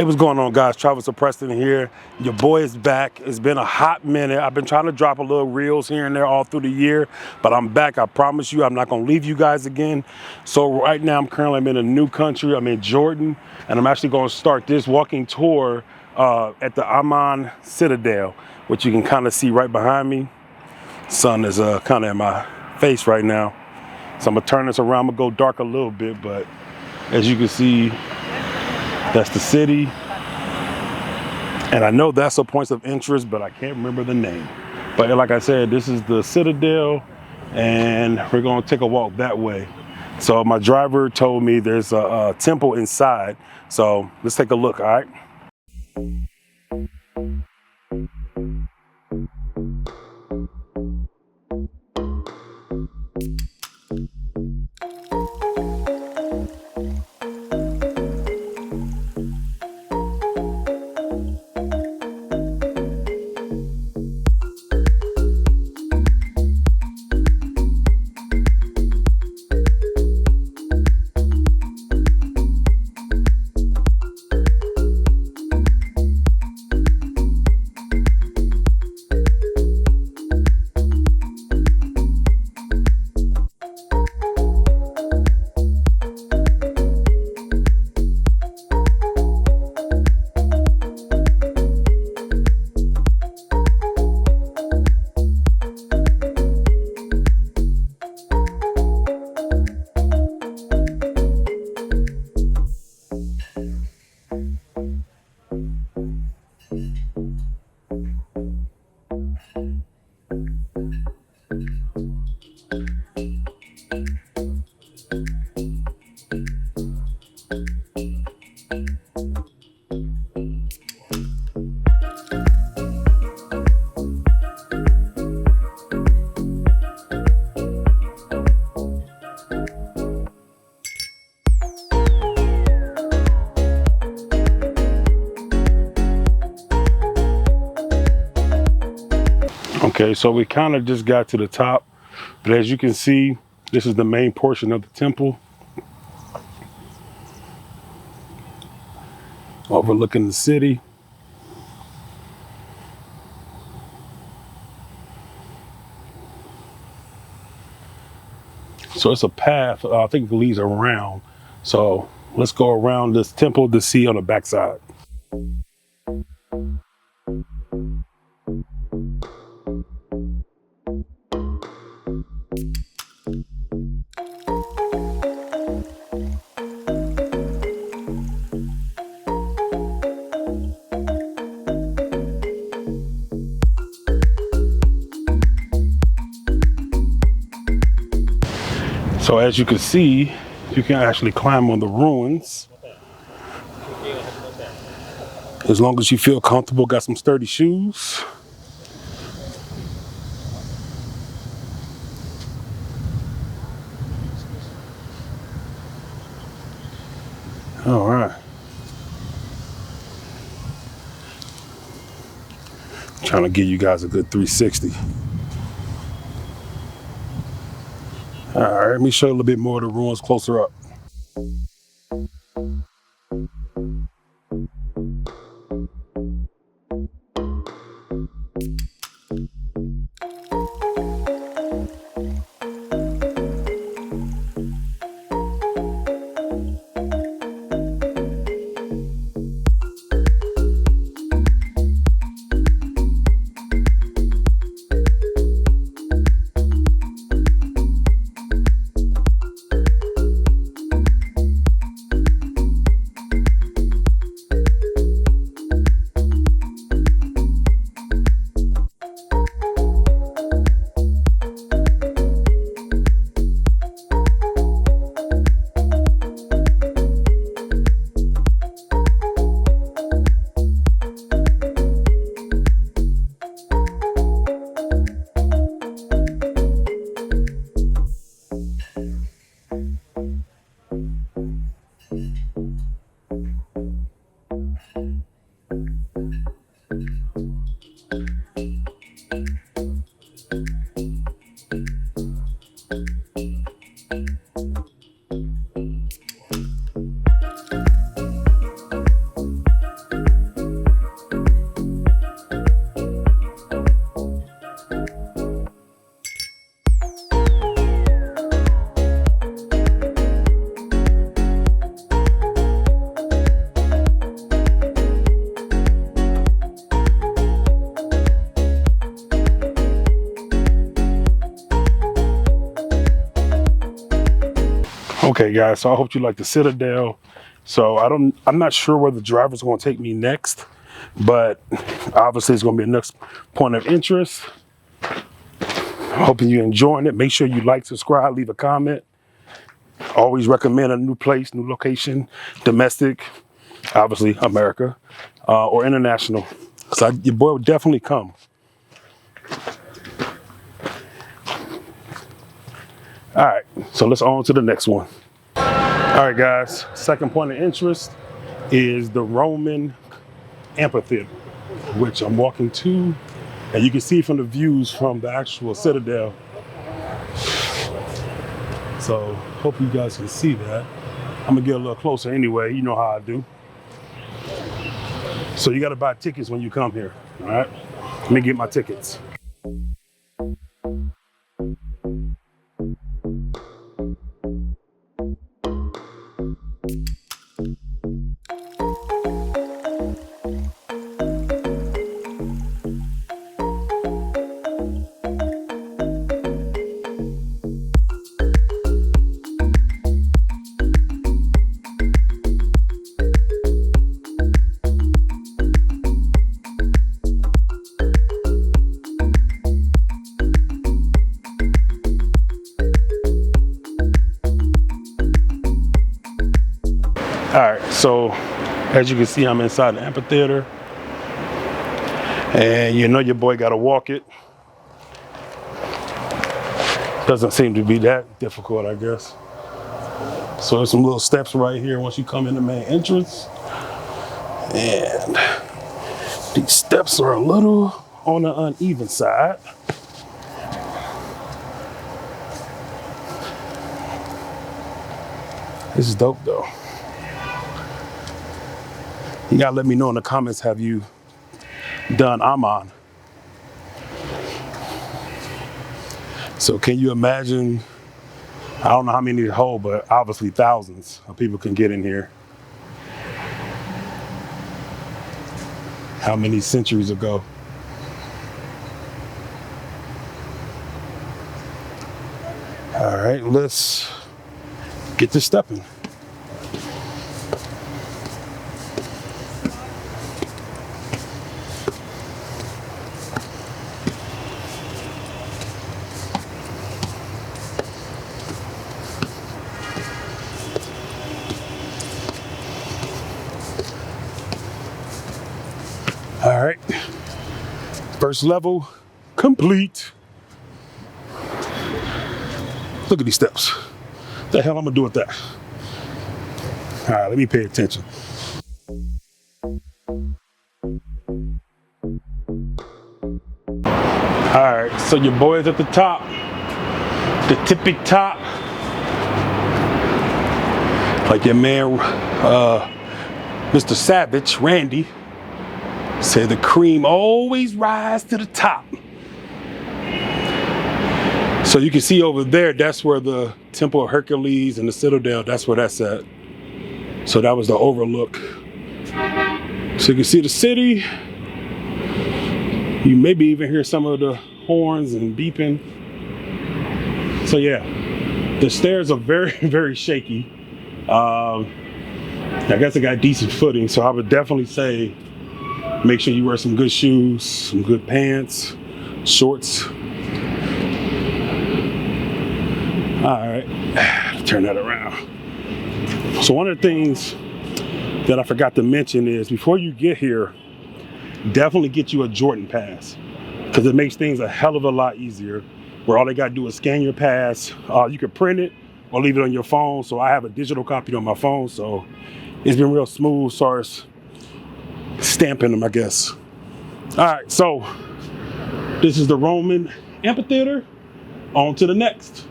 Hey, what's going on, guys? Travis Preston here. Your boy is back. It's been a hot minute. I've been trying to drop a little reels here and there all through the year, but I'm back. I promise you, I'm not going to leave you guys again. So right now, I'm in a new country. I'm in Jordan, and I'm actually going to start this walking tour at the Amman Citadel, which you can kind of see right behind me. Sun is kind of in my face right now. So I'm going to turn this around. I'm going to go dark a little bit, but as you can see, that's the city, and I know that's a point of interest, but I can't remember the name. But like I said, this is the Citadel, and we're gonna take a walk that way. So my driver told me there's a temple inside, so let's take a look, all right? Okay, so we kind of just got to the top, but as you can see, this is the main portion of the temple, overlooking the city. So it's a path, I think it leads around. So let's go around this temple to see on the backside. So as you can see, you can actually climb on the ruins. As long as you feel comfortable, got some sturdy shoes. All right. Trying to give you guys a good 360. All right, let me show you a little bit more of the ruins closer up. Okay, guys, so I hope you like the Citadel. So I'm not sure where the driver's going to take me next, but obviously it's going to be a next point of interest. I'm hoping you're enjoying it. Make sure you like, subscribe, leave a comment. Always recommend a new place, new location, domestic, obviously America, or international. So your boy would definitely come. All right, so let's on to the next one. All right, guys, second point of interest is the Roman amphitheater, which I'm walking to, and you can see from the views from the actual Citadel. So hope you guys can see that. I'm gonna get a little closer anyway, you know how I do. So you gotta buy tickets when you come here, all right? Let me get my tickets. All right, so as you can see, I'm inside the amphitheater, and you know your boy gotta walk it. Doesn't seem to be that difficult, I guess. So there's some little steps right here once you come in the main entrance, and these steps are a little on the uneven side. This is dope though. You gotta let me know in the comments, have you done Amman? So can you imagine, I don't know how many to hold, but obviously thousands of people can get in here. How many centuries ago? All right, let's get to stepping. All right, first level complete. Look at these steps. What the hell I'm gonna do with that? All right, let me pay attention. All right, so your boy is at the top, the tippy top. Like your man, Mr. Savage, Randy, said the cream always rise to the top. So you can see over there, that's where the Temple of Hercules and the Citadel, that's where that's at. So that was the overlook. So you can see the city. You maybe even hear some of the horns and beeping. So yeah, the stairs are very, very shaky. I guess I got decent footing, so I would definitely say make sure you wear some good shoes, some good pants, shorts. All right, turn that around. So one of the things that I forgot to mention is before you get here, definitely get you a Jordan pass, because it makes things a hell of a lot easier, where all they got to do is scan your pass. You can print it or leave it on your phone. So I have a digital copy on my phone, so it's been real smooth as far as stamping them, I guess. All right, so this is the Roman amphitheater. On to the next.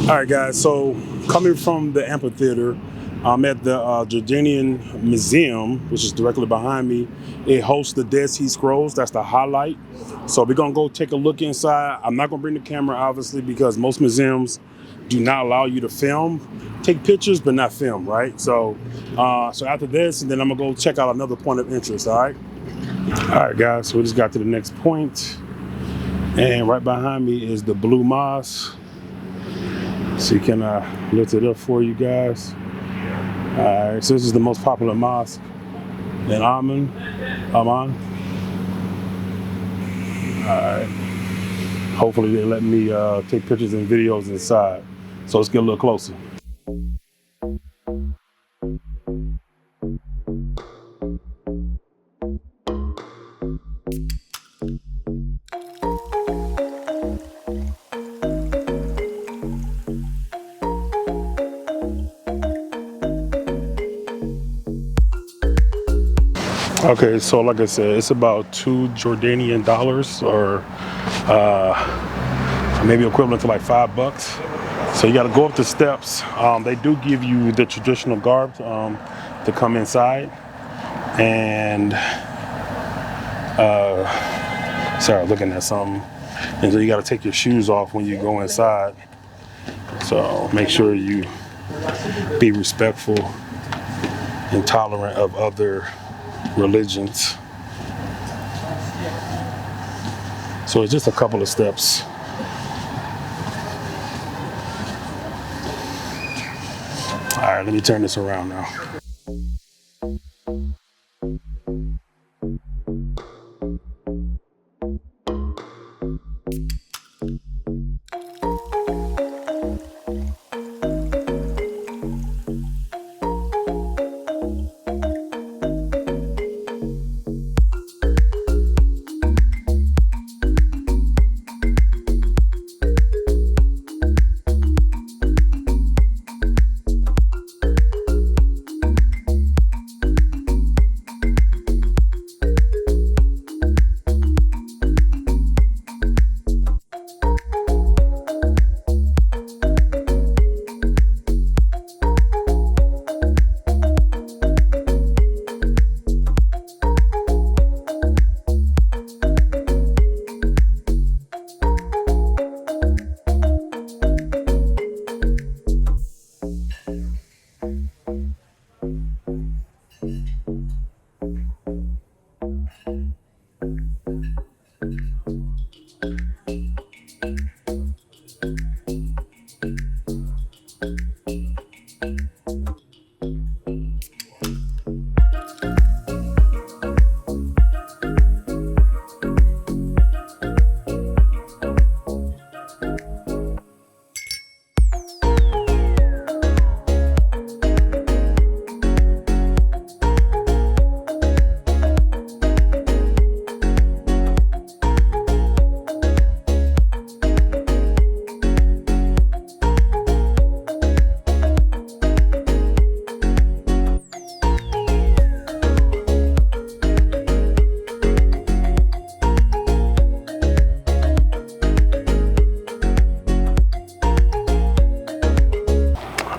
All right, guys, so coming from the amphitheater, I'm at the Jordanian Museum, which is directly behind me. It hosts the Dead Sea Scrolls. That's the highlight. So we're gonna go take a look inside. I'm not gonna bring the camera, obviously, because most museums do not allow you to film. Take pictures, but not film, right? So so after this, and then I'm gonna go check out another point of interest, all right? All right, guys, so we just got to the next point. And right behind me is the Blue Mosque. See, can I lift it up for you guys? All right, so this is the most popular mosque in Amman. Amman. All right. Hopefully they let me take pictures and videos inside. So let's get a little closer. Okay, so like I said, it's about $2 Jordanian or maybe equivalent to like $5. So you got to go up the steps. They do give you the traditional garb to come inside. And sorry, looking at something. And so you got to take your shoes off when you go inside. So make sure you be respectful and tolerant of other religions. So it's just a couple of steps. All right, let me turn this around now.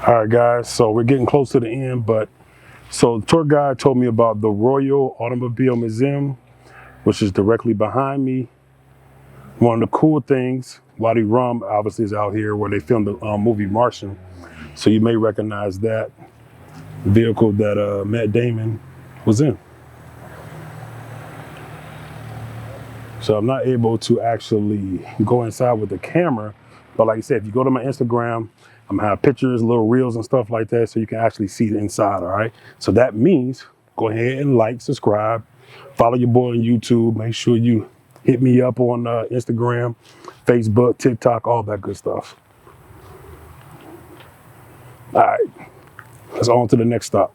All right, guys, so we're getting close to the end, but so the tour guide told me about the Royal Automobile Museum, which is directly behind me. One of the cool things, Wadi Rum obviously is out here where they filmed the movie Martian. So you may recognize that vehicle that Matt Damon was in. So I'm not able to actually go inside with the camera, but like I said, if you go to my Instagram, I'm gonna have pictures, little reels and stuff like that so you can actually see the inside, all right? So that means go ahead and like, subscribe, follow your boy on YouTube, make sure you hit me up on Instagram, Facebook, TikTok, all that good stuff. All right, let's on to the next stop.